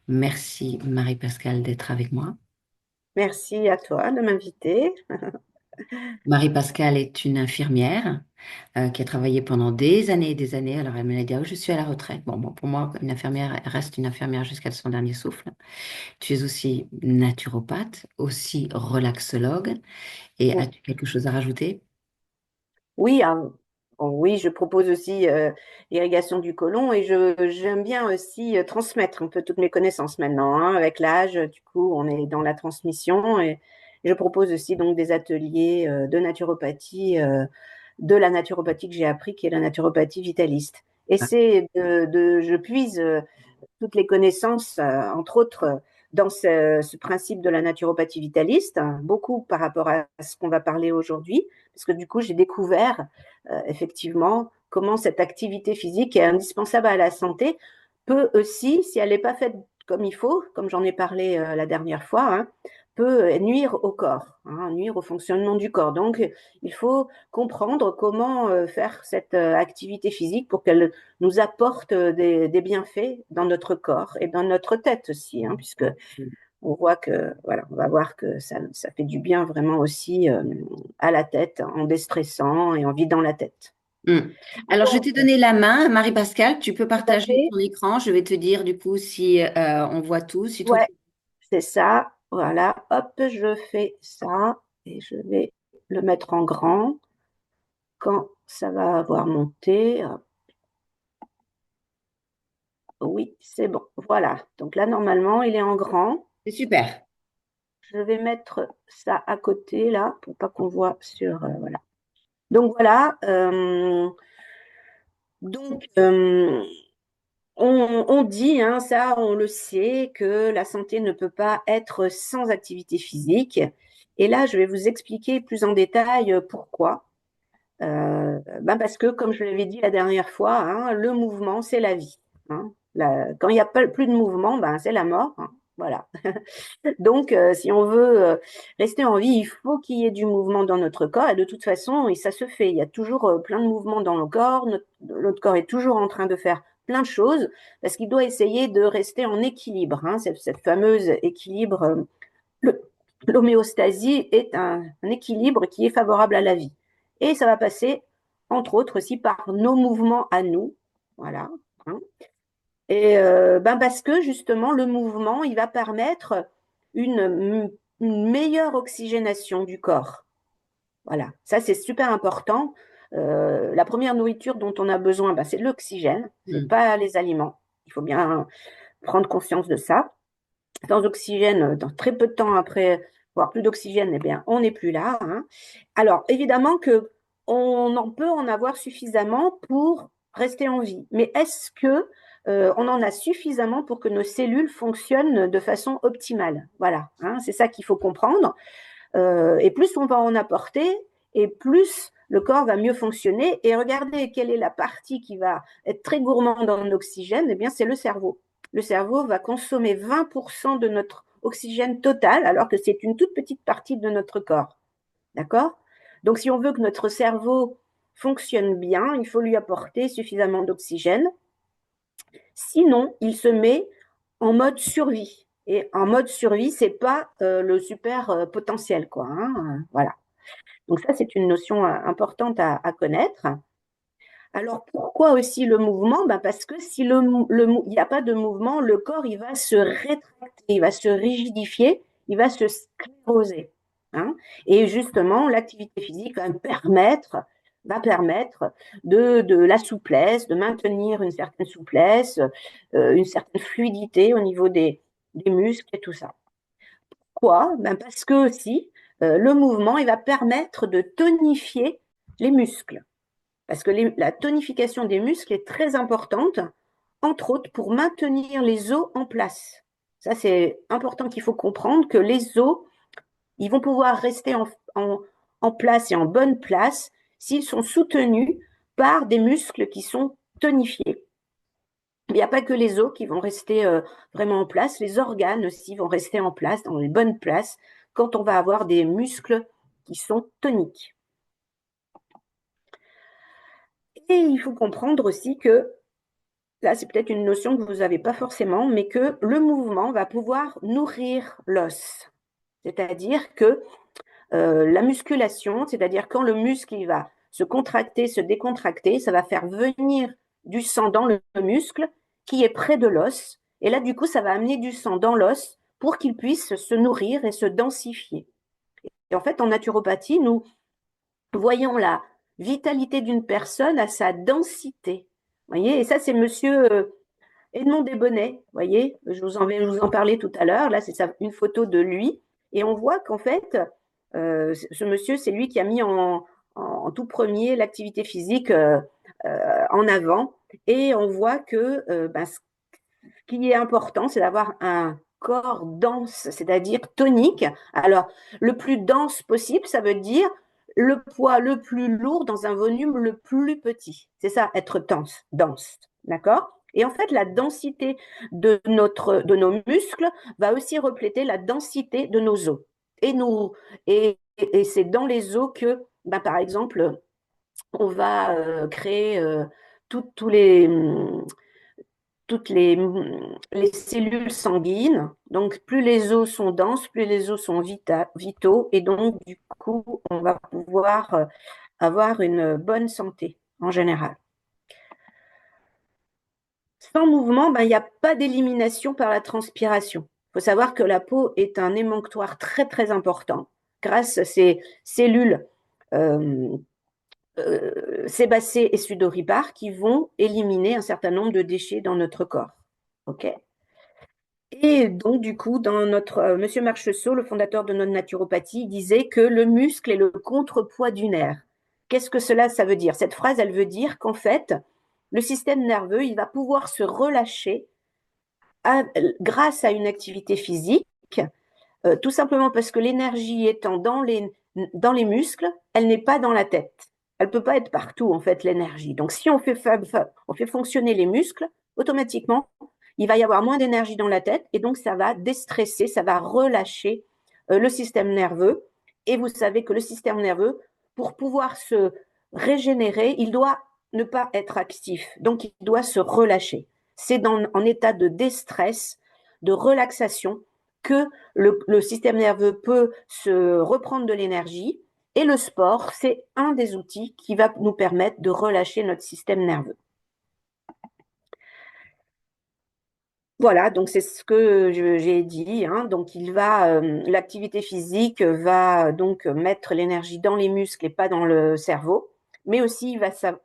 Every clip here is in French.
Merci Marie-Pascale d'être avec moi. Merci à toi de m'inviter. Marie-Pascale est une infirmière qui a travaillé pendant des années et des années. Alors elle me l'a dit, ah, je suis à la retraite. Bon, pour moi, une infirmière elle reste une infirmière jusqu'à son dernier souffle. Tu es aussi naturopathe, aussi relaxologue. Et as-tu quelque chose à rajouter? Oui, bon, oui, je propose aussi l'irrigation du côlon et j'aime bien aussi transmettre un peu toutes mes connaissances maintenant, hein. Avec l'âge, du coup, on est dans la transmission et je propose aussi donc des ateliers de naturopathie, de la naturopathie que j'ai appris, qui est la naturopathie vitaliste. Et je puise toutes les connaissances, entre autres, dans ce principe de la naturopathie vitaliste, hein, beaucoup par rapport à ce qu'on va parler aujourd'hui, parce que du coup, j'ai découvert effectivement comment cette activité physique est indispensable à la santé, peut aussi, si elle n'est pas faite comme il faut, comme j'en ai parlé la dernière fois, hein, peut nuire au corps, hein, nuire au fonctionnement du corps. Donc, il faut comprendre comment faire cette activité physique pour qu'elle nous apporte des bienfaits dans notre corps et dans notre tête aussi, hein, puisque on voit que, voilà, on va voir que ça fait du bien vraiment aussi à la tête, en déstressant et en vidant la tête. Hmm. Alors, je vais Donc, te donner la main, Marie-Pascale. Tu peux tout à partager fait. ton écran. Je vais te dire du coup si on voit tout, si tout. Ouais, c'est ça. Voilà, hop, je fais ça et je vais le mettre en grand quand ça va avoir monté. Hop, oui, c'est bon. Voilà. Donc là, normalement, il est en grand. C'est super. Je vais mettre ça à côté là pour pas qu'on voit sur. Voilà. Donc voilà. Donc on dit, hein, ça, on le sait, que la santé ne peut pas être sans activité physique. Et là, je vais vous expliquer plus en détail pourquoi. Parce que, comme je l'avais dit la dernière fois, hein, le mouvement, c'est la vie, hein. Quand il n'y a pas, plus de mouvement, c'est la mort, hein. Voilà. Donc, si on veut rester en vie, il faut qu'il y ait du mouvement dans notre corps. Et de toute façon, et ça se fait. Il y a toujours plein de mouvements dans le corps. Notre corps est toujours en train de faire plein de choses parce qu'il doit essayer de rester en équilibre, hein. Cette fameuse équilibre, le- l'homéostasie est un équilibre qui est favorable à la vie. Et ça va passer, entre autres, aussi par nos mouvements à nous. Voilà, hein. Et parce que justement, le mouvement, il va permettre une meilleure oxygénation du corps. Voilà, ça c'est super important. La première nourriture dont on a besoin, c'est l'oxygène, c'est Hmm. pas les aliments. Il faut bien prendre conscience de ça. Sans oxygène, dans très peu de temps après, voire plus d'oxygène, eh bien, on n'est plus là, hein. Alors, évidemment que on en peut en avoir suffisamment pour rester en vie. Mais est-ce que on en a suffisamment pour que nos cellules fonctionnent de façon optimale? Voilà, hein, c'est ça qu'il faut comprendre. Et plus on va en apporter, et plus le corps va mieux fonctionner. Et regardez quelle est la partie qui va être très gourmande en oxygène, eh bien, c'est le cerveau. Le cerveau va consommer 20% de notre oxygène total, alors que c'est une toute petite partie de notre corps. D'accord? Donc, si on veut que notre cerveau fonctionne bien, il faut lui apporter suffisamment d'oxygène. Sinon, il se met en mode survie. Et en mode survie, c'est pas le super potentiel, quoi, hein, voilà. Donc ça, c'est une notion importante à connaître. Alors pourquoi aussi le mouvement? Parce que si il n'y a pas de mouvement, le corps il va se rétracter, il va se rigidifier, il va se scléroser, hein. Et justement, l'activité physique va permettre de la souplesse, de maintenir une certaine souplesse, une certaine fluidité au niveau des muscles et tout ça. Pourquoi? Parce que aussi, le mouvement, il va permettre de tonifier les muscles. Parce que la tonification des muscles est très importante, entre autres pour maintenir les os en place. Ça, c'est important qu'il faut comprendre que les os, ils vont pouvoir rester en place et en bonne place s'ils sont soutenus par des muscles qui sont tonifiés. Il n'y a pas que les os qui vont rester vraiment en place, les organes aussi vont rester en place, dans les bonnes places, quand on va avoir des muscles qui sont toniques. Et il faut comprendre aussi que là, c'est peut-être une notion que vous n'avez pas forcément, mais que le mouvement va pouvoir nourrir l'os. C'est-à-dire que la musculation, c'est-à-dire quand le muscle il va se contracter, se décontracter, ça va faire venir du sang dans le muscle qui est près de l'os. Et là, du coup, ça va amener du sang dans l'os pour qu'il puisse se nourrir et se densifier. Et en fait, en naturopathie, nous voyons la vitalité d'une personne à sa densité. Vous voyez, et ça, c'est monsieur Edmond Desbonnets, vous voyez, je vous en parlais tout à l'heure. Là, c'est une photo de lui. Et on voit qu'en fait, ce monsieur, c'est lui qui a mis en tout premier l'activité physique en avant. Et on voit que ben, ce qui est important, c'est d'avoir un corps dense, c'est-à-dire tonique. Alors, le plus dense possible, ça veut dire le poids le plus lourd dans un volume le plus petit. C'est ça, être dense, dense. D'accord? Et en fait, la densité de nos muscles va aussi refléter la densité de nos os. Et, et c'est dans les os que, ben, par exemple, on va créer tous toutes les cellules sanguines. Donc, plus les os sont denses, plus les os sont vitaux. Et donc, du coup, on va pouvoir avoir une bonne santé en général. Sans mouvement, ben, il n'y a pas d'élimination par la transpiration. Il faut savoir que la peau est un émonctoire très, très important grâce à ces cellules euh, sébacées et sudoripares qui vont éliminer un certain nombre de déchets dans notre corps. OK? Et donc, du coup, dans notre Monsieur Marchessault, le fondateur de notre naturopathie, disait que le muscle est le contrepoids du nerf. Qu'est-ce que cela, ça veut dire? Cette phrase, elle veut dire qu'en fait, le système nerveux, il va pouvoir se relâcher grâce à une activité physique, tout simplement parce que l'énergie étant dans les muscles, elle n'est pas dans la tête. Elle ne peut pas être partout, en fait, l'énergie. Donc, si on fait fonctionner les muscles, automatiquement, il va y avoir moins d'énergie dans la tête et donc ça va déstresser, ça va relâcher le système nerveux. Et vous savez que le système nerveux, pour pouvoir se régénérer, il doit ne pas être actif. Donc, il doit se relâcher. C'est en état de déstress, de relaxation, que le système nerveux peut se reprendre de l'énergie. Et le sport, c'est un des outils qui va nous permettre de relâcher notre système nerveux. Voilà, donc c'est ce que j'ai dit, hein. Donc l'activité physique va donc mettre l'énergie dans les muscles et pas dans le cerveau. Mais aussi,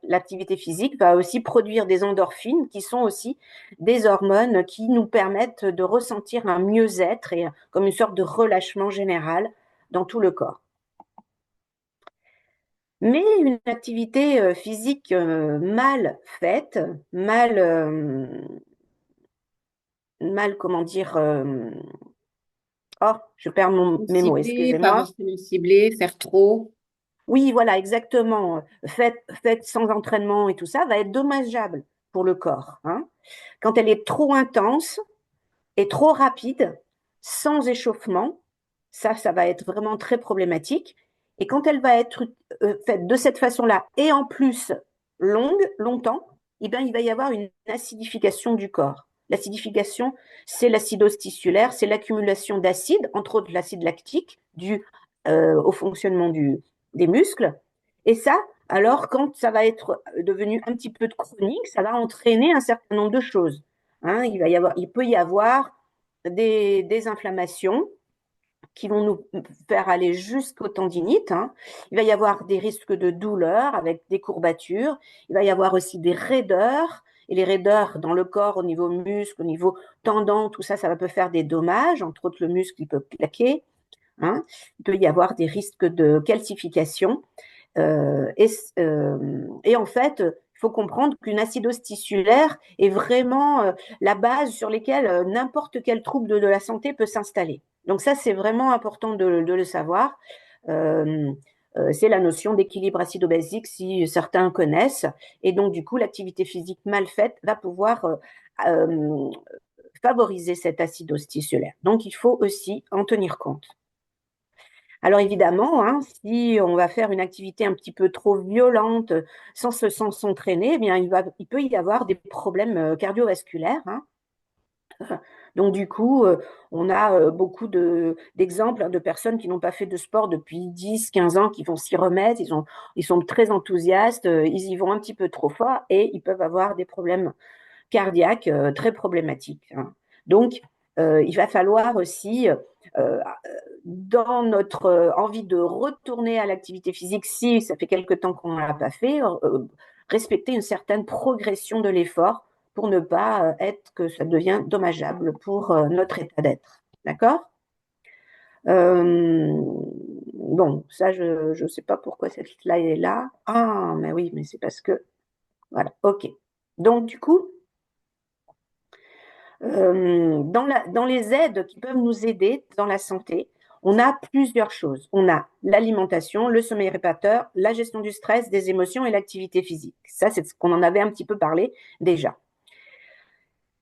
l'activité physique va aussi produire des endorphines qui sont aussi des hormones qui nous permettent de ressentir un mieux-être et comme une sorte de relâchement général dans tout le corps. Mais une activité physique mal faite, mal, comment dire, oh, je perds mes mots, Ciblé, pas excusez-moi. forcément ciblé, faire trop. Oui, voilà, exactement. Faite sans entraînement et tout ça va être dommageable pour le corps, hein. Quand elle est trop intense et trop rapide, sans échauffement, ça va être vraiment très problématique. Et quand elle va être faite de cette façon-là et en plus longtemps, eh bien, il va y avoir une acidification du corps. L'acidification, c'est l'acidose tissulaire, c'est l'accumulation d'acide, entre autres l'acide lactique, dû au fonctionnement des muscles. Et ça, alors, quand ça va être devenu un petit peu de chronique, ça va entraîner un certain nombre de choses, hein. Il peut y avoir des inflammations qui vont nous faire aller jusqu'aux tendinites, hein. Il va y avoir des risques de douleur avec des courbatures. Il va y avoir aussi des raideurs. Et les raideurs dans le corps, au niveau muscle, au niveau tendon, tout ça, ça peut faire des dommages. Entre autres, le muscle, il peut claquer, hein. Il peut y avoir des risques de calcification. Euh, et, et en fait, il faut comprendre qu'une acidose tissulaire est vraiment la base sur laquelle n'importe quel trouble de la santé peut s'installer. Donc ça, c'est vraiment important de le savoir. Euh, c'est la notion d'équilibre acido-basique, si certains connaissent. Et donc, du coup, l'activité physique mal faite va pouvoir euh, favoriser cette acidose tissulaire. Donc, il faut aussi en tenir compte. Alors évidemment, hein, si on va faire une activité un petit peu trop violente sans s'entraîner, eh bien il peut y avoir des problèmes cardiovasculaires, hein. Donc du coup, on a beaucoup d'exemples, hein, de personnes qui n'ont pas fait de sport depuis 10, 15 ans, qui vont s'y remettre, ils sont très enthousiastes, ils y vont un petit peu trop fort et ils peuvent avoir des problèmes cardiaques très problématiques, hein. Donc, il va falloir aussi, dans notre envie de retourner à l'activité physique, si ça fait quelque temps qu'on ne l'a pas fait, respecter une certaine progression de l'effort pour ne pas être que ça devient dommageable pour notre état d'être. D'accord? euh, bon, ça, je ne sais pas pourquoi cette slide est là. Ah, mais oui, mais c'est parce que... Voilà, ok. Donc, du coup, dans les aides qui peuvent nous aider dans la santé, on a plusieurs choses. On a l'alimentation, le sommeil réparateur, la gestion du stress, des émotions et l'activité physique. Ça, c'est ce qu'on en avait un petit peu parlé déjà.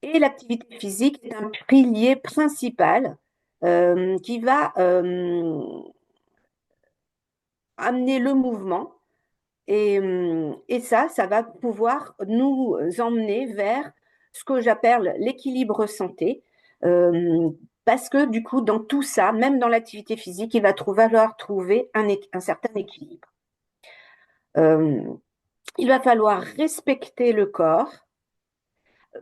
Et l'activité physique est un pilier principal qui va amener le mouvement. Et ça va pouvoir nous emmener vers ce que j'appelle l'équilibre santé. euh, Parce que du coup, dans tout ça, même dans l'activité physique, il va falloir trouver un certain équilibre. Euh, il va falloir respecter le corps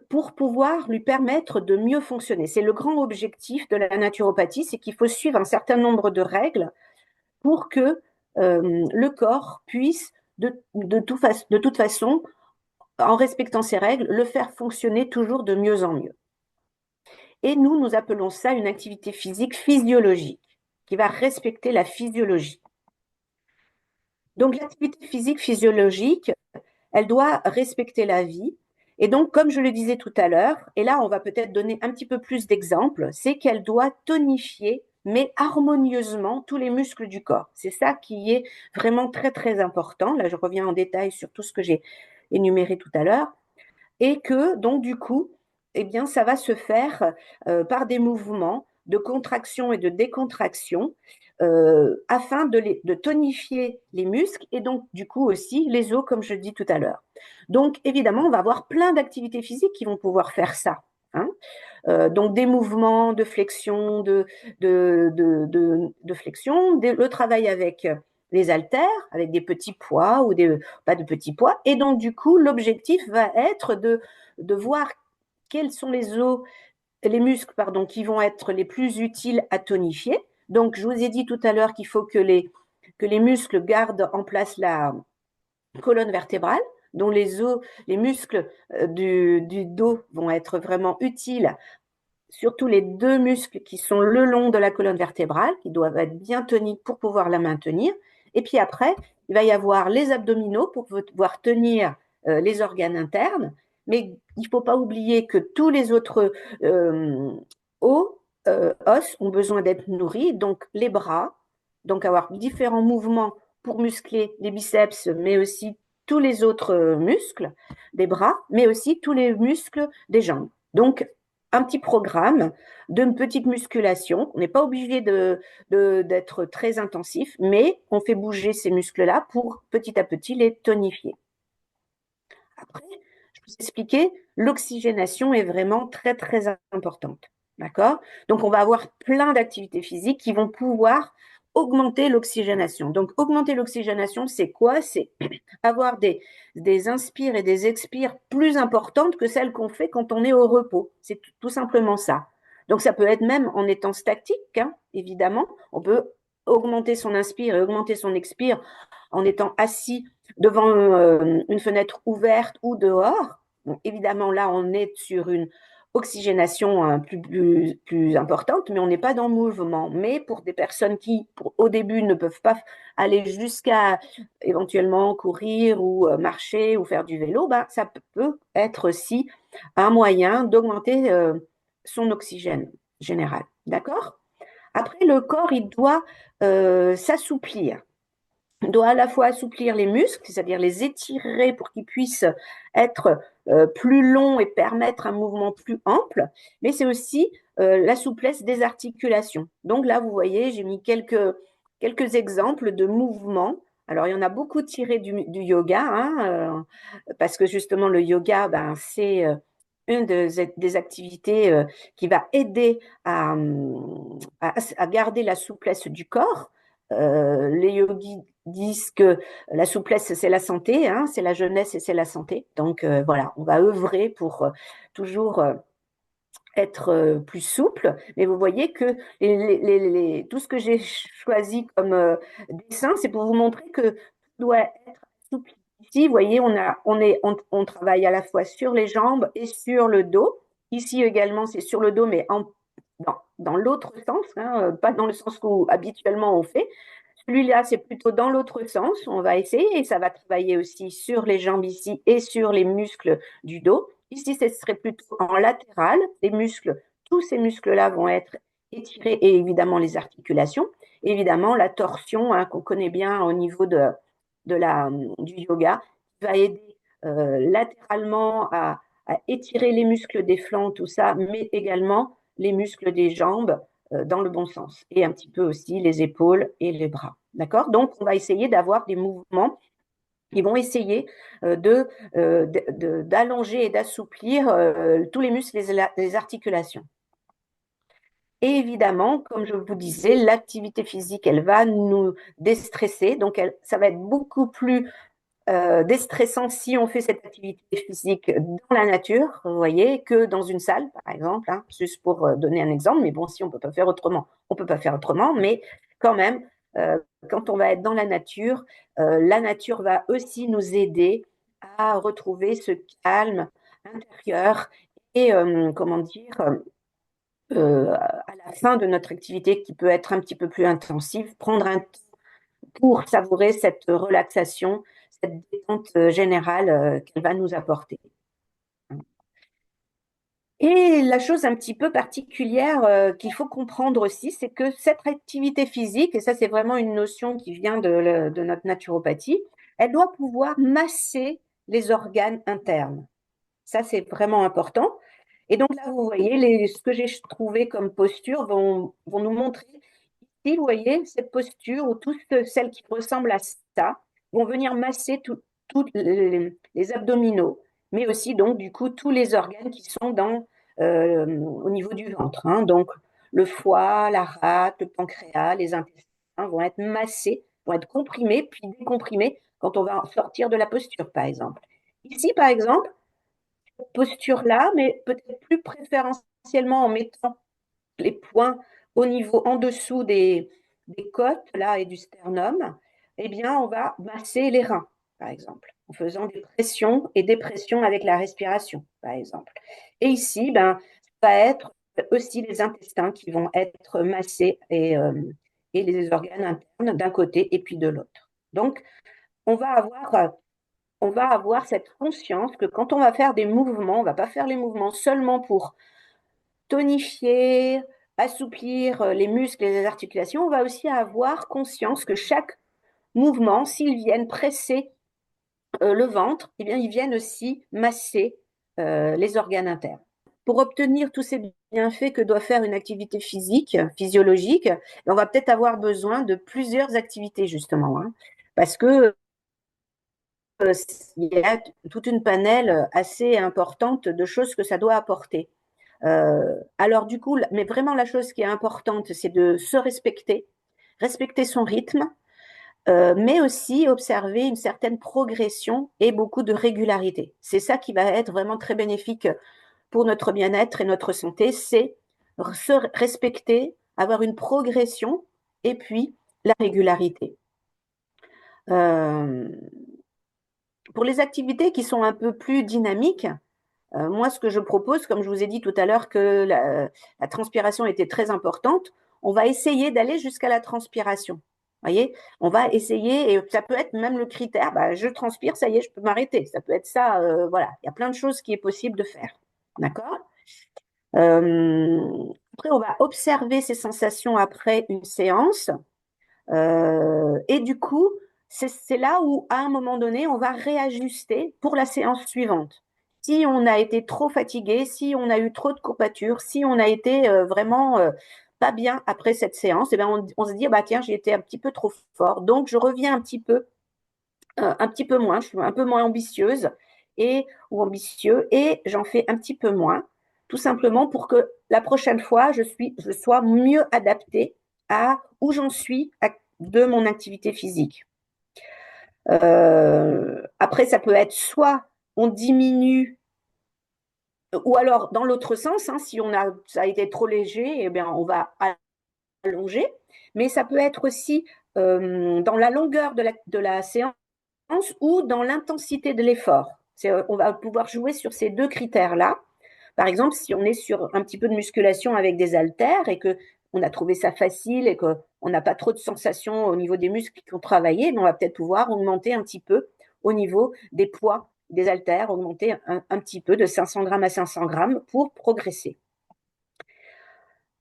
pour pouvoir lui permettre de mieux fonctionner. C'est le grand objectif de la naturopathie, c'est qu'il faut suivre un certain nombre de règles pour que le corps puisse de toute façon, en respectant ces règles, le faire fonctionner toujours de mieux en mieux. Et nous appelons ça une activité physique physiologique, qui va respecter la physiologie. Donc l'activité physique physiologique, elle doit respecter la vie. Et donc, comme je le disais tout à l'heure, et là on va peut-être donner un petit peu plus d'exemples, c'est qu'elle doit tonifier, mais harmonieusement, tous les muscles du corps. C'est ça qui est vraiment très très important. Là, je reviens en détail sur tout ce que j'ai énuméré tout à l'heure. Et que donc du coup, eh bien, ça va se faire par des mouvements de contraction et de décontraction afin de tonifier les muscles et donc du coup aussi les os, comme je dis tout à l'heure. Donc évidemment, on va avoir plein d'activités physiques qui vont pouvoir faire ça, hein. Donc des mouvements de flexion, de flexion, le travail avec les haltères, avec des petits poids ou pas de petits poids. Et donc du coup, l'objectif va être de voir quels sont les muscles pardon, qui vont être les plus utiles à tonifier. Donc je vous ai dit tout à l'heure qu'il faut que les muscles gardent en place la colonne vertébrale, dont les muscles du dos vont être vraiment utiles, surtout les deux muscles qui sont le long de la colonne vertébrale, qui doivent être bien toniques pour pouvoir la maintenir. Et puis après, il va y avoir les abdominaux pour pouvoir tenir les organes internes. Mais il ne faut pas oublier que tous les autres euh, os, os ont besoin d'être nourris. Donc les bras, donc avoir différents mouvements pour muscler les biceps, mais aussi tous les autres muscles des bras, mais aussi tous les muscles des jambes. Donc un petit programme de petite musculation. On n'est pas obligé d'être très intensif, mais on fait bouger ces muscles-là pour petit à petit les tonifier. Après, je vous expliquais, l'oxygénation est vraiment très, très importante. D'accord? Donc, on va avoir plein d'activités physiques qui vont pouvoir augmenter l'oxygénation. Donc, augmenter l'oxygénation, c'est quoi? C'est avoir des inspires et des expires plus importantes que celles qu'on fait quand on est au repos. C'est tout simplement ça. Donc, ça peut être même en étant statique, hein, évidemment. On peut augmenter son inspire et augmenter son expire en étant assis devant une fenêtre ouverte ou dehors. Bon, évidemment, là, on est sur une oxygénation plus importante, mais on n'est pas dans le mouvement. Mais pour des personnes qui, au début, ne peuvent pas aller jusqu'à éventuellement courir ou marcher ou faire du vélo, ben, ça peut être aussi un moyen d'augmenter son oxygène général. D'accord? Après, le corps, il doit s'assouplir, doit à la fois assouplir les muscles, c'est-à-dire les étirer pour qu'ils puissent être plus longs et permettre un mouvement plus ample, mais c'est aussi la souplesse des articulations. Donc là, vous voyez, j'ai mis quelques exemples de mouvements. Alors, il y en a beaucoup tirés du yoga, hein, parce que justement, le yoga, ben, c'est une des activités qui va aider à garder la souplesse du corps. Les yogis disent que la souplesse, c'est la santé, hein, c'est la jeunesse et c'est la santé. Donc voilà, on va œuvrer pour toujours être plus souple. Mais vous voyez que tout ce que j'ai choisi comme dessin, c'est pour vous montrer que tout doit être souple. Ici, vous voyez, on travaille à la fois sur les jambes et sur le dos. Ici également, c'est sur le dos, mais dans l'autre sens, hein, pas dans le sens où habituellement on fait. Celui-là, c'est plutôt dans l'autre sens. On va essayer et ça va travailler aussi sur les jambes ici et sur les muscles du dos. Ici, ce serait plutôt en latéral. Les muscles, tous ces muscles-là vont être étirés et évidemment les articulations. Évidemment, la torsion hein, qu'on connaît bien au niveau du yoga va aider latéralement à étirer les muscles des flancs, tout ça, mais également les muscles des jambes dans le bon sens et un petit peu aussi les épaules et les bras. D'accord? Donc, on va essayer d'avoir des mouvements qui vont essayer d'allonger et d'assouplir tous les muscles et les articulations. Et évidemment, comme je vous disais, l'activité physique, elle va nous déstresser. Donc, ça va être beaucoup plus déstressant si on fait cette activité physique dans la nature, vous voyez, que dans une salle, par exemple, hein, juste pour donner un exemple. Mais bon, si on ne peut pas faire autrement, on ne peut pas faire autrement. Mais quand même, quand on va être dans la nature va aussi nous aider à retrouver ce calme intérieur et, comment dire, à la fin de notre activité qui peut être un petit peu plus intensive, prendre un temps pour savourer cette relaxation, cette détente générale qu'elle va nous apporter. Et la chose un petit peu particulière qu'il faut comprendre aussi, c'est que cette activité physique, et ça c'est vraiment une notion qui vient de notre naturopathie, elle doit pouvoir masser les organes internes. Ça c'est vraiment important. Et donc là, vous voyez, ce que j'ai trouvé comme posture vont nous montrer. Ici, vous voyez, cette posture où toutes celles qui ressemblent à ça vont venir masser tous les abdominaux, mais aussi donc du coup tous les organes qui sont au niveau du ventre. Hein. Donc le foie, la rate, le pancréas, les intestins vont être massés, vont être comprimés puis décomprimés quand on va sortir de la posture, par exemple. Ici, par exemple, cette posture-là, mais peut-être plus préférentiellement en mettant les points au niveau en dessous des côtes là et du sternum, eh bien, on va masser les reins, par exemple, en faisant des pressions et des pressions avec la respiration, par exemple. Et ici, ben, ça va être aussi les intestins qui vont être massés et les organes internes d'un côté et puis de l'autre. Donc, on va avoir, euh, on va avoir cette conscience que quand on va faire des mouvements, on ne va pas faire les mouvements seulement pour tonifier, assouplir les muscles et les articulations, on va aussi avoir conscience que chaque mouvement, s'ils viennent presser le ventre, eh bien, ils viennent aussi masser les organes internes. Pour obtenir tous ces bienfaits que doit faire une activité physique, physiologique, on va peut-être avoir besoin de plusieurs activités, justement, hein, parce que il y a toute une panelle assez importante de choses que ça doit apporter. Alors du coup, mais vraiment la chose qui est importante, c'est de se respecter, respecter son rythme, mais aussi observer une certaine progression et beaucoup de régularité. C'est ça qui va être vraiment très bénéfique pour notre bien-être et notre santé, c'est se respecter, avoir une progression et puis la régularité. Euh, pour les activités qui sont un peu plus dynamiques, moi, ce que je propose, comme je vous ai dit tout à l'heure que la transpiration était très importante, on va essayer d'aller jusqu'à la transpiration. Vous voyez, on va essayer, et ça peut être même le critère, bah, je transpire, ça y est, je peux m'arrêter. Ça peut être ça, voilà. Il y a plein de choses qui est possible de faire. D'accord. Après, on va observer ces sensations après une séance. Et du coup, c'est là où, à un moment donné, on va réajuster pour la séance suivante. Si on a été trop fatigué, si on a eu trop de courbatures, si on a été vraiment pas bien après cette séance, eh bien, on se dit, bah, tiens, j'ai été un petit peu trop fort. Donc, je reviens un petit peu moins, je suis un peu moins ambitieuse ou ambitieux et j'en fais un petit peu moins, tout simplement pour que la prochaine fois, je sois mieux adaptée à où j'en suis de mon activité physique. Après, ça peut être soit on diminue, ou alors dans l'autre sens, hein, si ça a été trop léger, eh bien, on va allonger, mais ça peut être aussi dans la longueur de la séance ou dans l'intensité de l'effort. On va pouvoir jouer sur ces deux critères-là. Par exemple, si on est sur un petit peu de musculation avec des haltères et que on a trouvé ça facile et qu'on n'a pas trop de sensations au niveau des muscles qui ont travaillé, on va peut-être pouvoir augmenter un petit peu au niveau des poids des haltères, augmenter un petit peu de 500 grammes à 500 grammes pour progresser.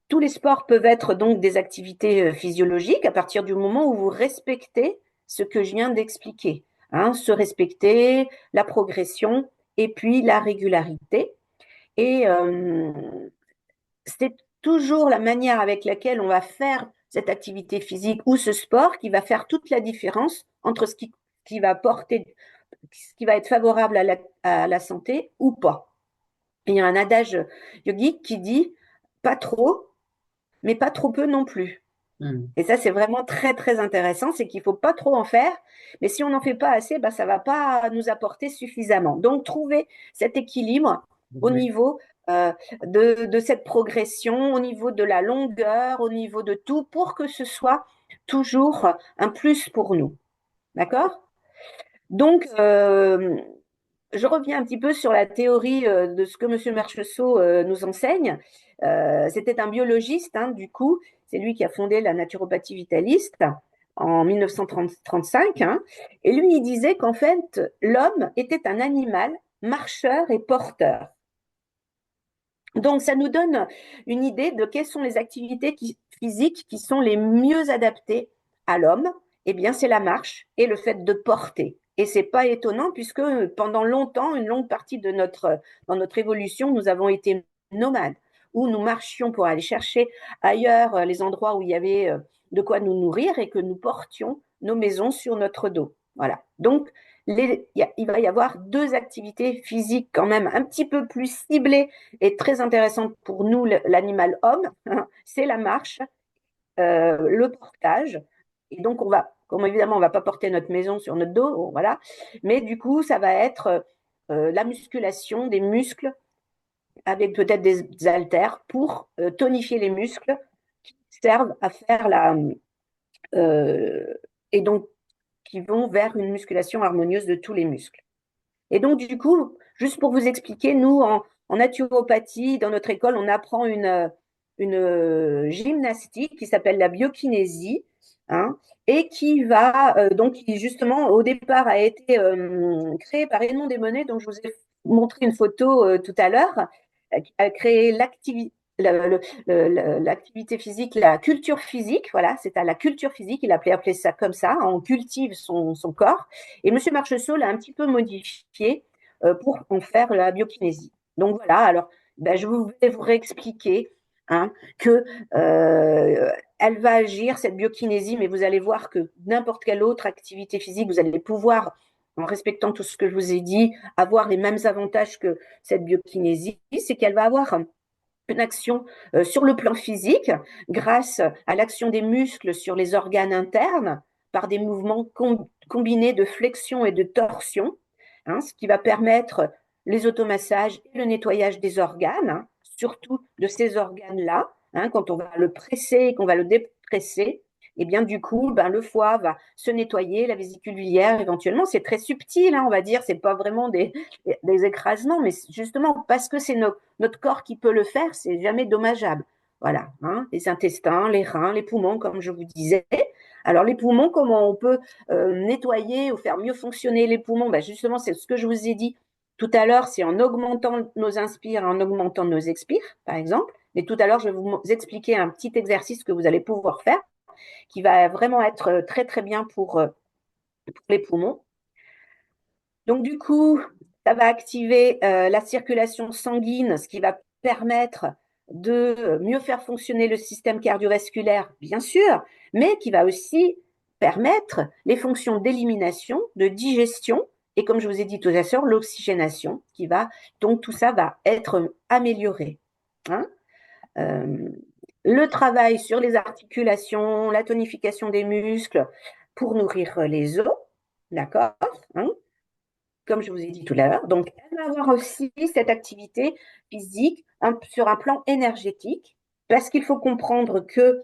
Tous les sports peuvent être donc des activités physiologiques à partir du moment où vous respectez ce que je viens d'expliquer. Hein, se respecter, la progression et puis la régularité. Et c'est toujours la manière avec laquelle on va faire cette activité physique ou ce sport qui va faire toute la différence entre qui va porter, ce qui va être favorable à la santé ou pas. Il y a un adage yogique qui dit pas trop, mais pas trop peu non plus. Hmm. Et ça, c'est vraiment très, très intéressant, c'est qu'il ne faut pas trop en faire, mais si on n'en fait pas assez, bah, ça ne va pas nous apporter suffisamment. Donc, trouver cet équilibre au Ouais. niveau de cette progression, au niveau de la longueur, au niveau de tout, pour que ce soit toujours un plus pour nous. D'accord? Donc, je reviens un petit peu sur la théorie de ce que M. Marcheseau nous enseigne. C'était un biologiste, hein, du coup, c'est lui qui a fondé la naturopathie vitaliste en 1935. Hein, et lui, il disait qu'en fait, l'homme était un animal marcheur et porteur. Donc, ça nous donne une idée de quelles sont les activités physiques qui sont les mieux adaptées à l'homme. Eh bien, c'est la marche et le fait de porter. Et c'est pas étonnant puisque pendant longtemps, une longue partie dans notre évolution, nous avons été nomades, où nous marchions pour aller chercher ailleurs les endroits où il y avait de quoi nous nourrir et que nous portions nos maisons sur notre dos. Voilà. Donc, il va y avoir deux activités physiques quand même un petit peu plus ciblées et très intéressantes pour nous, l'animal homme, hein, c'est la marche, le portage. Et donc, comme évidemment, on ne va pas porter notre maison sur notre dos, voilà. Mais du coup, ça va être la musculation des muscles avec peut-être des haltères pour tonifier les muscles qui servent à faire euh, et donc qui vont vers une musculation harmonieuse de tous les muscles. Et donc, du coup, juste pour vous expliquer, nous, en naturopathie, dans notre école, on apprend une gymnastique qui s'appelle la biokinésie, hein, et qui va, donc, qui justement, au départ, a été créée par Edmond Desmonnets, dont je vous ai montré une photo tout à l'heure, qui a créé l'activité physique, la culture physique, voilà, c'est à la culture physique, il a appelé ça comme ça, on cultive son corps. Et M. Marcheseau l'a un petit peu modifié pour en faire la biokinésie. Donc voilà, alors ben, vais vous réexpliquer hein, que elle va agir, cette biokinésie, mais vous allez voir que n'importe quelle autre activité physique, vous allez pouvoir, en respectant tout ce que je vous ai dit, avoir les mêmes avantages que cette biokinésie, c'est qu'elle va avoir une action sur le plan physique grâce à l'action des muscles sur les organes internes par des mouvements combinés de flexion et de torsion, hein, ce qui va permettre les automassages et le nettoyage des organes, hein, surtout de ces organes-là. Hein, quand on va le presser et qu'on va le dépresser, et bien du coup, ben, le foie va se nettoyer, la vésicule biliaire éventuellement. C'est très subtil, hein, on va dire, c'est pas vraiment des écrasements, mais justement parce que c'est notre corps qui peut le faire, c'est jamais dommageable. Voilà, hein, les intestins, les reins, les poumons, comme je vous disais. Alors les poumons, comment on peut nettoyer ou faire mieux fonctionner les poumons? Ben, justement, c'est ce que je vous ai dit tout à l'heure, c'est en augmentant nos inspires, en augmentant nos expires, par exemple. Mais tout à l'heure, je vais vous expliquer un petit exercice que vous allez pouvoir faire qui va vraiment être très très bien pour les poumons. Donc du coup, ça va activer la circulation sanguine, ce qui va permettre de mieux faire fonctionner le système cardiovasculaire, bien sûr, mais qui va aussi permettre les fonctions d'élimination, de digestion et, comme je vous ai dit tout à l'heure, l'oxygénation qui va, donc tout ça va être amélioré. Hein. Euh, le travail sur les articulations, la tonification des muscles pour nourrir les os, d'accord, hein, comme je vous ai dit tout à l'heure. Donc, elle va avoir aussi cette activité physique sur un plan énergétique, parce qu'il faut comprendre que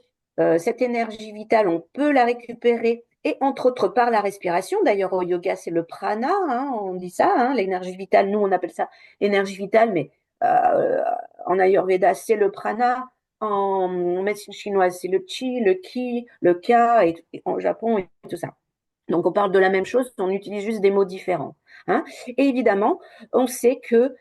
cette énergie vitale, on peut la récupérer, et entre autres par la respiration. D'ailleurs, au yoga, c'est le prana, hein, on dit ça, hein, l'énergie vitale. Nous, on appelle ça énergie vitale, mais euh, en Ayurveda, c'est le prana. En médecine chinoise, c'est le chi, le ki, le ka, et en Japon, et tout ça. Donc, on parle de la même chose, on utilise juste des mots différents. Hein. Et évidemment, on sait que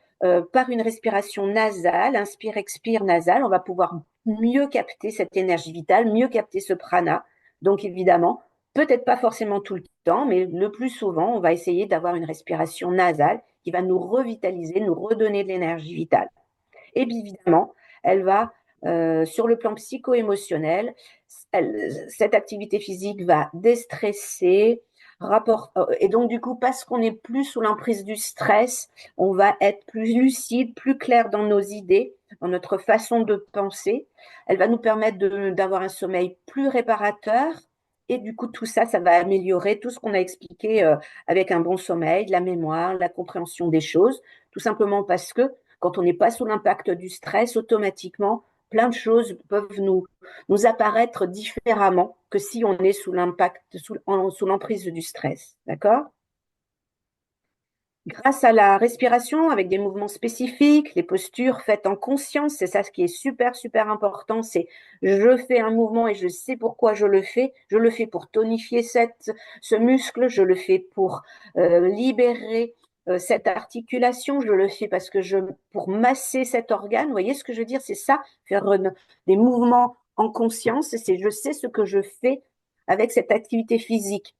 par une respiration nasale, inspire-expire nasale, on va pouvoir mieux capter cette énergie vitale, mieux capter ce prana. Donc, évidemment, peut-être pas forcément tout le temps, mais le plus souvent, on va essayer d'avoir une respiration nasale qui va nous revitaliser, nous redonner de l'énergie vitale. Et bien évidemment, elle va, sur le plan psycho-émotionnel, cette activité physique va déstresser, et donc du coup, parce qu'on est plus sous l'emprise du stress, on va être plus lucide, plus clair dans nos idées, dans notre façon de penser. Elle va nous permettre d'avoir un sommeil plus réparateur. Et du coup, tout ça, ça va améliorer tout ce qu'on a expliqué avec un bon sommeil, la mémoire, la compréhension des choses, tout simplement parce que quand on n'est pas sous l'impact du stress, automatiquement, plein de choses peuvent nous apparaître différemment que si on est sous l'impact, sous l'emprise du stress. D'accord? Grâce à la respiration, avec des mouvements spécifiques, les postures faites en conscience, c'est ça ce qui est super, super important, c'est je fais un mouvement et je sais pourquoi je le fais pour tonifier ce muscle, je le fais pour libérer cette articulation, je le fais pour masser cet organe, vous voyez ce que je veux dire, c'est ça, faire des mouvements en conscience, c'est je sais ce que je fais avec cette activité physique.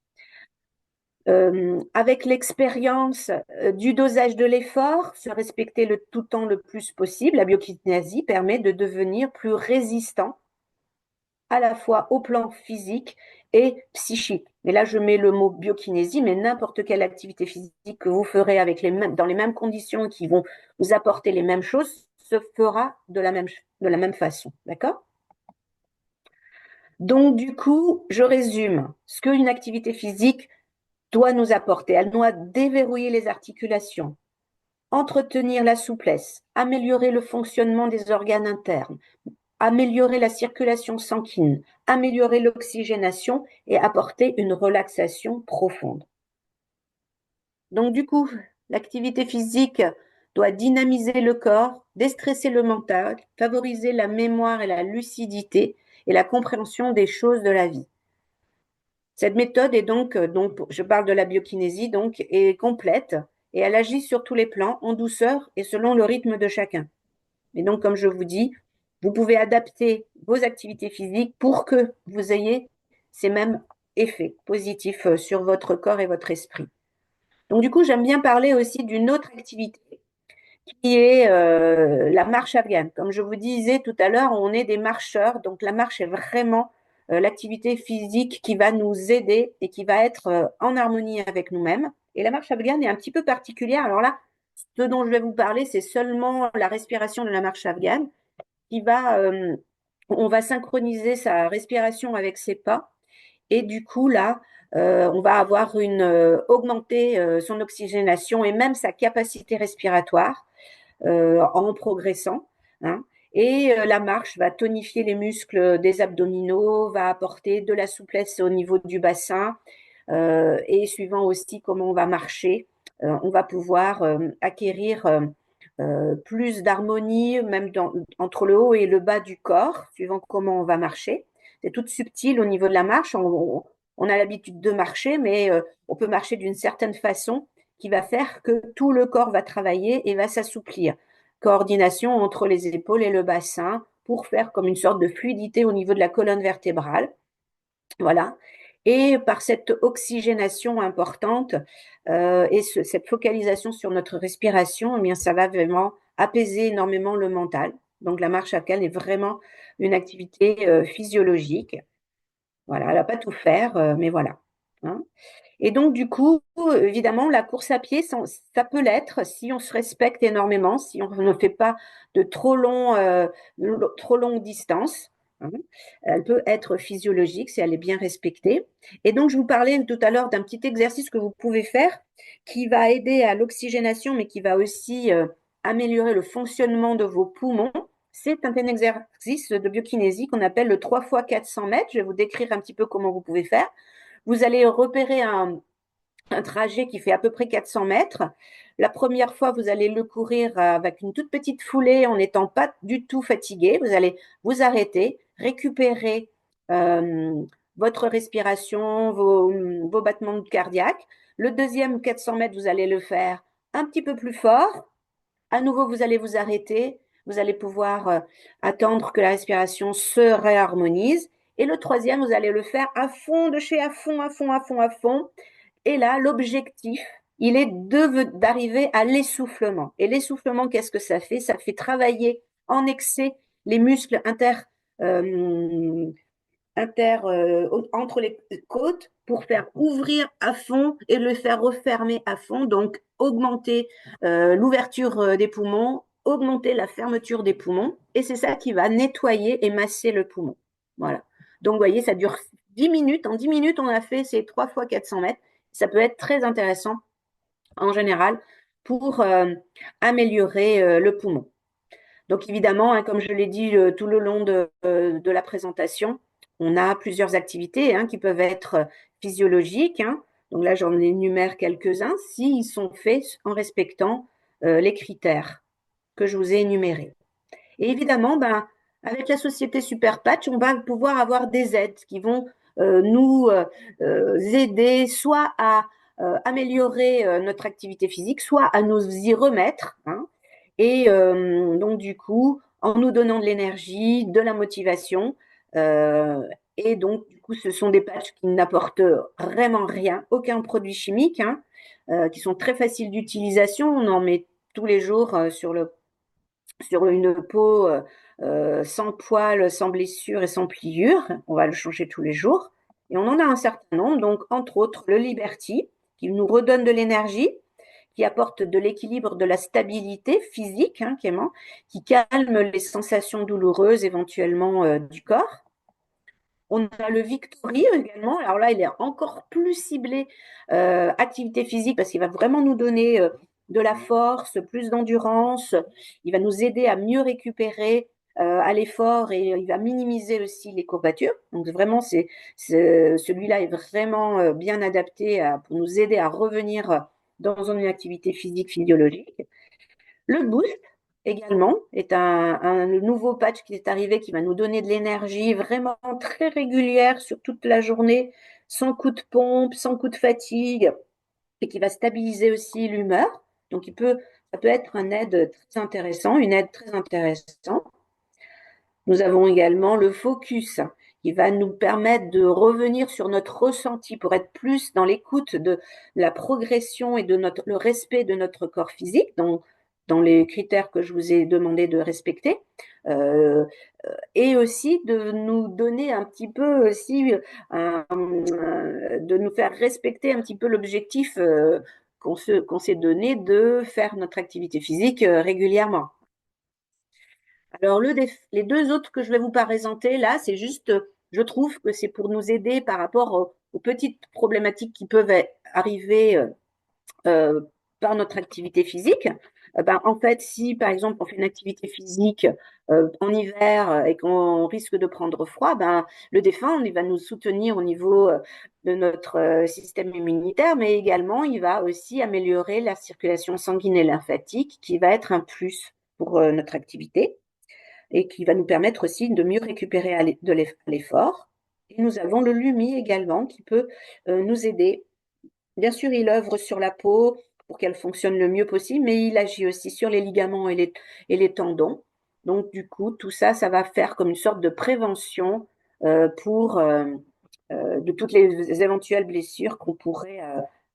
Avec l'expérience du dosage de l'effort, se respecter le tout temps le plus possible, la biokinésie permet de devenir plus résistant à la fois au plan physique et psychique. Et là, je mets le mot biokinésie, mais n'importe quelle activité physique que vous ferez dans les mêmes conditions et qui vont vous apporter les mêmes choses se fera de la même façon. D'accord? Donc, du coup, je résume ce qu'une activité physique doit nous apporter. Elle doit déverrouiller les articulations, entretenir la souplesse, améliorer le fonctionnement des organes internes, améliorer la circulation sanguine, améliorer l'oxygénation et apporter une relaxation profonde. Donc du coup, l'activité physique doit dynamiser le corps, déstresser le mental, favoriser la mémoire et la lucidité et la compréhension des choses de la vie. Cette méthode est donc je parle de la biokinésie, donc, est complète et elle agit sur tous les plans, en douceur et selon le rythme de chacun. Et donc, comme je vous dis, vous pouvez adapter vos activités physiques pour que vous ayez ces mêmes effets positifs sur votre corps et votre esprit. Donc, du coup, j'aime bien parler aussi d'une autre activité qui est la marche afghane. Comme je vous disais tout à l'heure, on est des marcheurs, donc la marche est vraiment l'activité physique qui va nous aider et qui va être en harmonie avec nous-mêmes. Et la marche afghane est un petit peu particulière. Alors là, ce dont je vais vous parler, c'est seulement la respiration de la marche afghane on va synchroniser sa respiration avec ses pas. Et du coup, là, on va augmenter son oxygénation et même sa capacité respiratoire en progressant. Hein. Et la marche va tonifier les muscles des abdominaux, va apporter de la souplesse au niveau du bassin. Et suivant aussi comment on va marcher, on va pouvoir acquérir plus d'harmonie, même entre le haut et le bas du corps, suivant comment on va marcher. C'est tout subtil au niveau de la marche. On a l'habitude de marcher, mais on peut marcher d'une certaine façon qui va faire que tout le corps va travailler et va s'assouplir. Coordination entre les épaules et le bassin pour faire comme une sorte de fluidité au niveau de la colonne vertébrale. Voilà. Et par cette oxygénation importante cette focalisation sur notre respiration, eh bien, ça va vraiment apaiser énormément le mental. Donc la marche à canne est vraiment une activité physiologique. Voilà, elle va pas tout faire, mais voilà. Hein. Et donc, du coup, évidemment, la course à pied, ça peut l'être si on se respecte énormément, si on ne fait pas de trop longues distances. Hein. Elle peut être physiologique si elle est bien respectée. Et donc, je vous parlais tout à l'heure d'un petit exercice que vous pouvez faire qui va aider à l'oxygénation, mais qui va aussi améliorer le fonctionnement de vos poumons. C'est un exercice de biokinésie qu'on appelle le 3 fois 400 mètres. Je vais vous décrire un petit peu comment vous pouvez faire. Vous allez repérer un trajet qui fait à peu près 400 mètres. La première fois, vous allez le courir avec une toute petite foulée en n'étant pas du tout fatigué. Vous allez vous arrêter, récupérer euh, votre respiration, vos battements cardiaques. Le deuxième 400 mètres, vous allez le faire un petit peu plus fort. À nouveau, vous allez vous arrêter. Vous allez pouvoir attendre que la respiration se réharmonise. Et le troisième, vous allez le faire à fond, de chez à fond, à fond, à fond, à fond. Et là, l'objectif, il est d'arriver à l'essoufflement. Et l'essoufflement, qu'est-ce que ça fait? Ça fait travailler en excès les muscles euh, entre les côtes pour faire ouvrir à fond et le faire refermer à fond. Donc, augmenter l'ouverture des poumons, augmenter la fermeture des poumons. Et c'est ça qui va nettoyer et masser le poumon. Voilà. Donc, vous voyez, ça dure 10 minutes. En 10 minutes, on a fait ces 3 fois 400 mètres. Ça peut être très intéressant en général pour améliorer le poumon. Donc évidemment, hein, comme je l'ai dit tout le long de la présentation, on a plusieurs activités hein, qui peuvent être physiologiques. Hein. Donc là, j'en énumère quelques-uns s'ils sont faits en respectant les critères que je vous ai énumérés. Et évidemment, ben, avec la société Super Patch, on va pouvoir avoir des aides qui vont nous aider soit à améliorer notre activité physique, soit à nous y remettre. Hein. Et donc, du coup, en nous donnant de l'énergie, de la motivation. euh, et donc, du coup, ce sont des patchs qui n'apportent vraiment rien, aucun produit chimique, hein, qui sont très faciles d'utilisation. On en met tous les jours sur une peau sans poils, sans blessures et sans pliures. On va le changer tous les jours. Et on en a un certain nombre, donc entre autres le Liberty, qui nous redonne de l'énergie, qui apporte de l'équilibre, de la stabilité physique, hein, qui calme les sensations douloureuses éventuellement du corps. On a le Victory également. Alors là, il est encore plus ciblé activité physique parce qu'il va vraiment nous donner de la force, plus d'endurance. Il va nous aider à mieux récupérer à l'effort et il va minimiser aussi les courbatures. Donc vraiment, celui-là est vraiment bien adapté pour nous aider à revenir dans une activité physique physiologique. Le Boost également est un nouveau patch qui est arrivé qui va nous donner de l'énergie vraiment très régulière sur toute la journée, sans coup de pompe, sans coup de fatigue, et qui va stabiliser aussi l'humeur. Donc ça peut être une aide très intéressante. Nous avons également le focus qui va nous permettre de revenir sur notre ressenti pour être plus dans l'écoute de la progression et le respect de notre corps physique, dans les critères que je vous ai demandé de respecter, euh, et aussi de nous donner un petit peu aussi, de nous faire respecter un petit peu l'objectif qu'on s'est donné de faire notre activité physique régulièrement. Alors, les deux autres que je vais vous présenter là, c'est juste, je trouve que c'est pour nous aider par rapport aux petites problématiques qui peuvent arriver euh, par notre activité physique. Ben, en fait, si par exemple on fait une activité physique en hiver et qu'on risque de prendre froid, ben, le défunt, il va nous soutenir au niveau de notre système immunitaire, mais également il va aussi améliorer la circulation sanguine et lymphatique, qui va être un plus pour notre activité et qui va nous permettre aussi de mieux récupérer à l'effort. Et nous avons le LUMI également qui peut nous aider. Bien sûr, il œuvre sur la peau pour qu'elle fonctionne le mieux possible, mais il agit aussi sur les ligaments et les tendons. Donc, du coup, tout ça, ça va faire comme une sorte de prévention pour de toutes les éventuelles blessures qu'on pourrait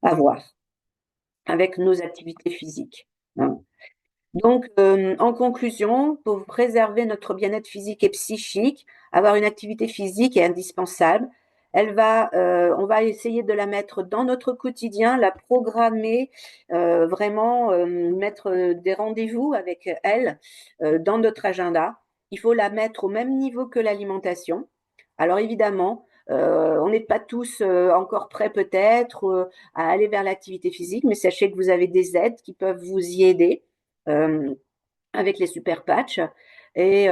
avoir avec nos activités physiques. Hein. Donc, en conclusion, pour préserver notre bien-être physique et psychique, avoir une activité physique est indispensable. On va essayer de la mettre dans notre quotidien, la programmer, vraiment mettre des rendez-vous avec elle dans notre agenda. Il faut la mettre au même niveau que l'alimentation. Alors évidemment, on n'est pas tous encore prêts peut-être à aller vers l'activité physique, mais sachez que vous avez des aides qui peuvent vous y aider euh, avec les super patchs. Et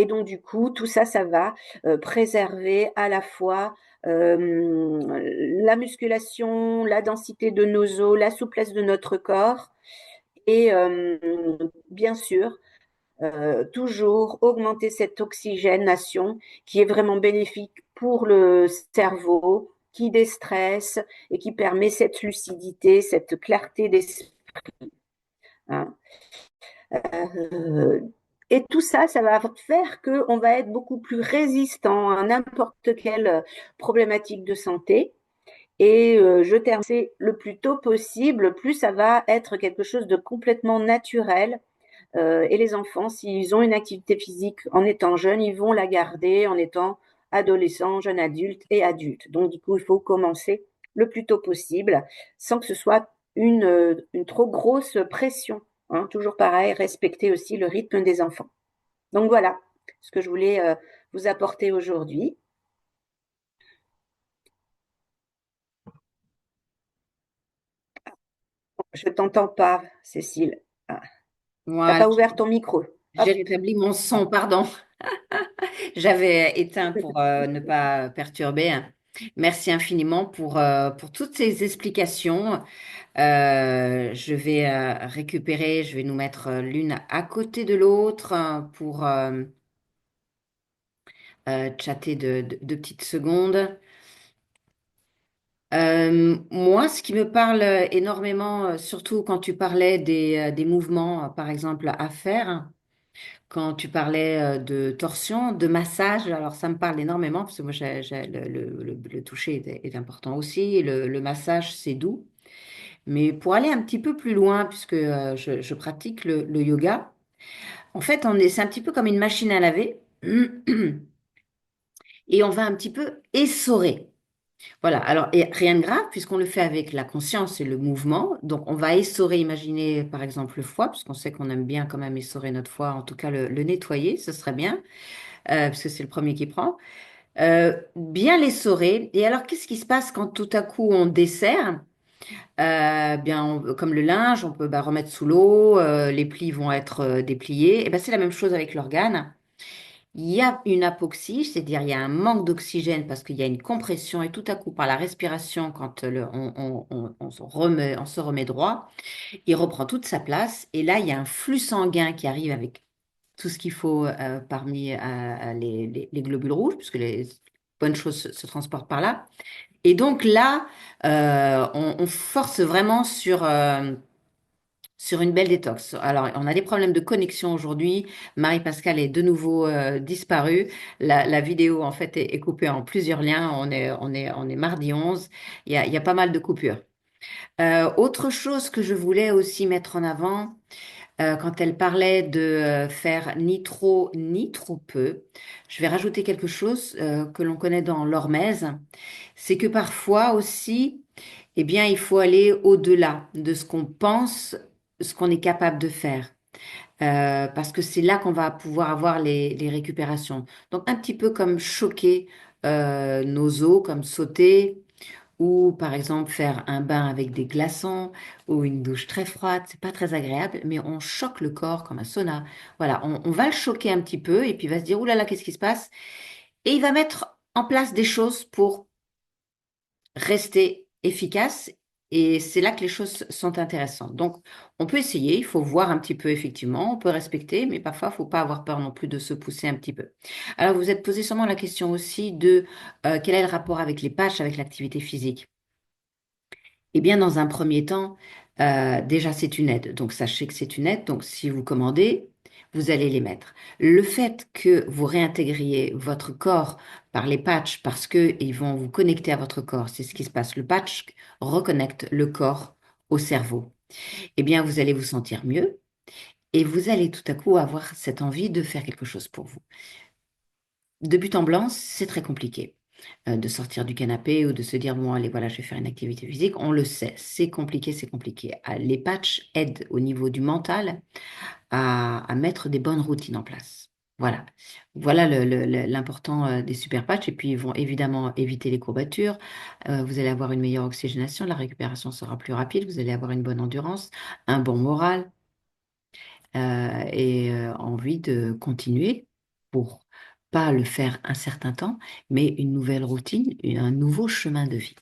donc, du coup, tout ça, ça va préserver à la fois la musculation, la densité de nos os, la souplesse de notre corps et bien sûr, toujours augmenter cette oxygénation qui est vraiment bénéfique pour le cerveau, qui déstresse et qui permet cette lucidité, cette clarté d'esprit. Hein. Euh, et tout ça, ça va faire qu'on va être beaucoup plus résistant à n'importe quelle problématique de santé. Et je termine le plus tôt possible, plus ça va être quelque chose de complètement naturel. Et les enfants, s'ils ont une activité physique en étant jeunes, ils vont la garder en étant adolescents, jeunes adultes et adultes. Donc, du coup, il faut commencer le plus tôt possible sans que ce soit une trop grosse pression. Hein. Toujours pareil, respecter aussi le rythme des enfants. Donc, voilà ce que je voulais vous apporter aujourd'hui. Je t'entends pas, Cécile. Ah, t'as Voilà, pas ouvert ton micro. j'ai Hop. rétabli mon son, pardon. J'avais éteint pour ne pas perturber. Merci infiniment pour toutes ces explications. Je vais récupérer, je vais nous mettre l'une à côté de l'autre pour chatter de petites secondes. Moi, ce qui me parle énormément, surtout quand tu parlais des mouvements, par exemple, à faire, quand tu parlais de torsion, de massage, alors ça me parle énormément, parce que moi, le toucher est important aussi, le massage, c'est doux. Mais pour aller un petit peu plus loin, puisque je pratique le yoga, en fait, c'est un petit peu comme une machine à laver, et on va un petit peu essorer. Voilà, alors et rien de grave puisqu'on le fait avec la conscience et le mouvement. Donc on va essorer, imaginez par exemple le foie, puisqu'on sait qu'on aime bien quand même essorer notre foie, en tout cas le nettoyer, ce serait bien, parce que c'est le premier qui prend. Bien l'essorer. Et alors qu'est-ce qui se passe quand tout à coup on desserre? Bien, comme le linge, on peut remettre sous l'eau, les plis vont être dépliés. Et ben, c'est la même chose avec l'organe. Il y a une apoxie, c'est-à-dire il y a un manque d'oxygène parce qu'il y a une compression et tout à coup par la respiration, quand on se remet droit, il reprend toute sa place et là il y a un flux sanguin qui arrive avec tout ce qu'il faut parmi les globules rouges puisque les bonnes choses se transportent par là. Et donc là, on force vraiment sur une belle détox. Alors, on a des problèmes de connexion aujourd'hui. Marie-Pascale est de nouveau disparue. La vidéo, en fait, est coupée en plusieurs liens. On est mardi 11. Il y a pas mal de coupures. Autre chose que je voulais aussi mettre en avant, quand elle parlait de faire ni trop ni trop peu, je vais rajouter quelque chose que l'on connaît dans l'hormèse. C'est que parfois aussi, eh bien, il faut aller au-delà de ce qu'on pense, ce qu'on est capable de faire. Parce que c'est là qu'on va pouvoir avoir les récupérations. Donc, un petit peu comme choquer nos os, comme sauter, ou par exemple faire un bain avec des glaçons, ou une douche très froide. C'est pas très agréable, mais on choque le corps comme un sauna. Voilà, on va le choquer un petit peu, et puis il va se dire, ouh là là, qu'est-ce qui se passe? Et il va mettre en place des choses pour rester efficace. Et c'est là que les choses sont intéressantes. Donc, on peut essayer, il faut voir un petit peu effectivement, on peut respecter, mais parfois, il ne faut pas avoir peur non plus de se pousser un petit peu. Alors, vous êtes posé sûrement la question aussi de quel est le rapport avec les patchs, avec l'activité physique. Eh bien, dans un premier temps, déjà, c'est une aide. Donc, sachez que c'est une aide. Donc, si vous commandez, vous allez les mettre. Le fait que vous réintégriez votre corps par les patchs, parce qu'ils vont vous connecter à votre corps, c'est ce qui se passe. Le patch reconnecte le corps au cerveau. Eh bien, vous allez vous sentir mieux. et vous allez tout à coup avoir cette envie de faire quelque chose pour vous. De but en blanc, c'est très compliqué de sortir du canapé ou de se dire, bon, allez, voilà, je vais faire une activité physique. On le sait, c'est compliqué, c'est compliqué. Les patchs aident au niveau du mental à mettre des bonnes routines en place. Voilà. Voilà l'important des super patchs. Et puis, ils vont évidemment éviter les courbatures. Vous allez avoir une meilleure oxygénation, la récupération sera plus rapide, vous allez avoir une bonne endurance, un bon moral et envie de continuer pour pas le faire un certain temps, mais une nouvelle routine et un nouveau chemin de vie.